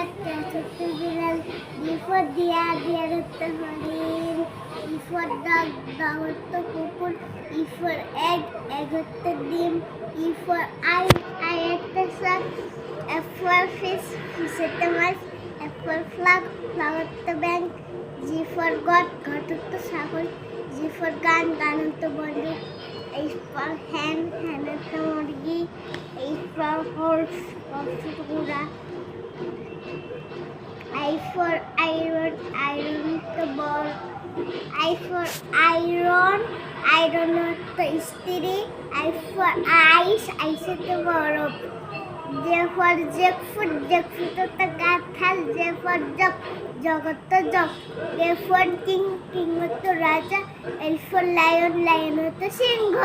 একটা ছোট্ট বিড়াল, ডি ফর ডিয়ার, ডিয়ার হচ্ছে হরিণ, ই ফর ডগ, ডগ হচ্ছে কুকুর, ই ফর এগ, এগ হচ্ছে ডিম, ই ফর আই, আই হচ্ছে শাক, এফ ফর ফিশ, ফিশ হচ্ছে মাছ, এফ ফর ফ্লাগ, ফ্লাগ হচ্ছে ব্যাঙ, জি ফর গড, গড হচ্ছে ছাগল, জি ফর গান, গান হচ্ছে বন্দুক, এইচ ফর হ্যান, হ্যান হচ্ছে মুরগি, এইচ ফর হর্স, হর্স হচ্ছে ঘোড়া, I for iron, iron the ball. I for iron, iron the ইস্ত্রি. I for ice, ice the বরফ. J for jackfruit, jackfruit the কাঁঠাল. J for jug, jug the jug. K for king, king the রাজা. L for lion, lion the Singh.